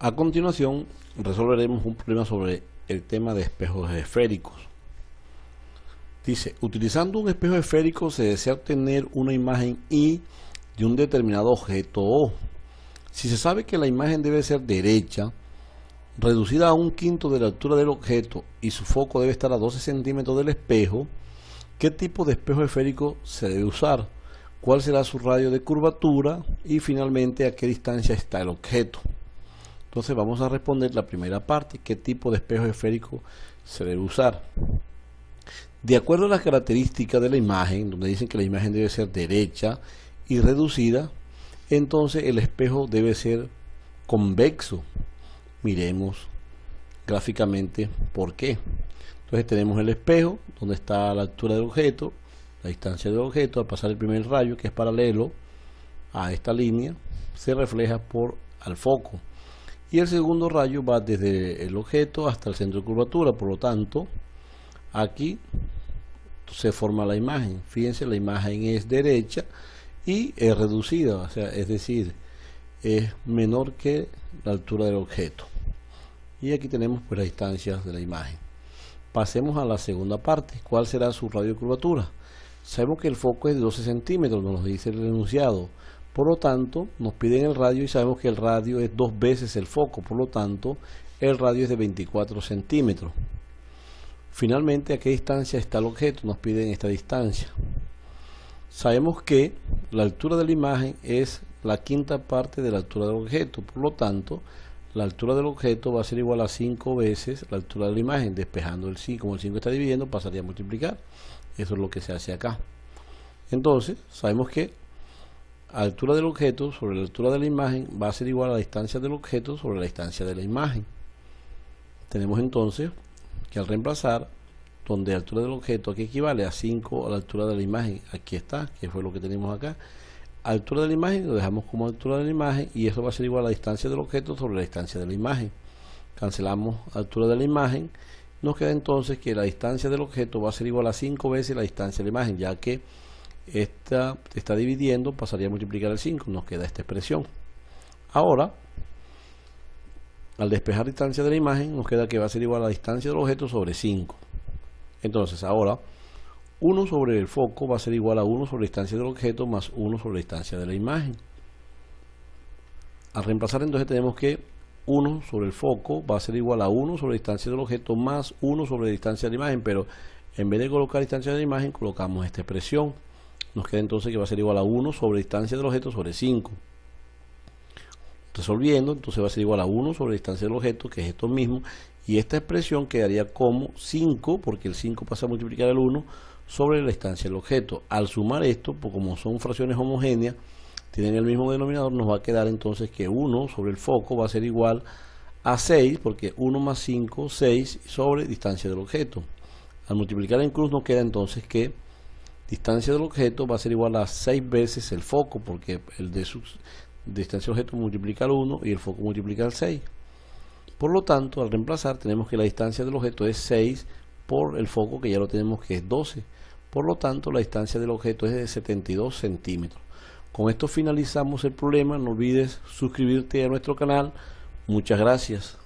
A continuación, resolveremos un problema sobre el tema de espejos esféricos. Dice, utilizando un espejo esférico se desea obtener una imagen Y de un determinado objeto O. Si se sabe que la imagen debe ser derecha, reducida a 1/5 de la altura del objeto y su foco debe estar a 12 centímetros del espejo, ¿qué tipo de espejo esférico se debe usar? ¿Cuál será su radio de curvatura? Y finalmente, ¿a qué distancia está el objeto? Entonces vamos a responder la primera parte, ¿qué tipo de espejo esférico se debe usar? De acuerdo a las características de la imagen, donde dicen que la imagen debe ser derecha y reducida, entonces el espejo debe ser convexo. Miremos gráficamente por qué. Entonces tenemos el espejo, donde está la altura del objeto, la distancia del objeto, al pasar el primer rayo, que es paralelo a esta línea, se refleja al foco. Y el segundo rayo va desde el objeto hasta el centro de curvatura, por lo tanto, aquí se forma la imagen. Fíjense, la imagen es derecha y es reducida, o sea, es decir, es menor que la altura del objeto. Y aquí tenemos pues las distancias de la imagen. Pasemos a la segunda parte. ¿Cuál será su radio de curvatura? Sabemos que el foco es de 12 centímetros, nos lo dice el enunciado. Por lo tanto, nos piden el radio y sabemos que el radio es 2 veces el foco. Por lo tanto, el radio es de 24 centímetros. Finalmente, ¿a qué distancia está el objeto? Nos piden esta distancia. Sabemos que la altura de la imagen es la 1/5 parte de la altura del objeto. Por lo tanto, la altura del objeto va a ser igual a 5 veces la altura de la imagen. Despejando el 5, como el 5 está dividiendo, pasaría a multiplicar. Eso es lo que se hace acá. Entonces, sabemos que la altura del objeto sobre la altura de la imagen va a ser igual a la distancia del objeto sobre la distancia de la imagen. Tenemos entonces que al reemplazar, donde la altura del objeto aquí equivale a 5 a la altura de la imagen, aquí está, que fue lo que tenemos acá, altura de la imagen lo dejamos como altura de la imagen y eso va a ser igual a la distancia del objeto sobre la distancia de la imagen. Cancelamos altura de la imagen, nos queda entonces que la distancia del objeto va a ser igual a 5 veces la distancia de la imagen, ya que esta está dividiendo, pasaría a multiplicar el 5, nos queda esta expresión. Ahora, al despejar la distancia de la imagen, nos queda que va a ser igual a la distancia del objeto sobre 5. Entonces, ahora, 1 sobre el foco va a ser igual a 1 sobre la distancia del objeto más 1 sobre la distancia de la imagen. Al reemplazar, entonces, tenemos que 1 sobre el foco va a ser igual a 1 sobre la distancia del objeto más 1 sobre la distancia de la imagen, pero en vez de colocar distancia de la imagen, colocamos esta expresión. Nos queda entonces que va a ser igual a 1 sobre distancia del objeto sobre 5. Resolviendo, entonces va a ser igual a 1 sobre distancia del objeto, que es esto mismo, y esta expresión quedaría como 5, porque el 5 pasa a multiplicar el 1 sobre la distancia del objeto. Al sumar esto, pues como son fracciones homogéneas, tienen el mismo denominador, nos va a quedar entonces que 1 sobre el foco va a ser igual a 6, porque 1 más 5, 6 sobre distancia del objeto. Al multiplicar en cruz nos queda entonces que distancia del objeto va a ser igual a 6 veces el foco, porque el de su distancia del objeto multiplica el 1 y el foco multiplica el 6. Por lo tanto, al reemplazar, tenemos que la distancia del objeto es 6 por el foco, que ya lo tenemos que es 12. Por lo tanto, la distancia del objeto es de 72 centímetros. Con esto finalizamos el problema. No olvides suscribirte a nuestro canal. Muchas gracias.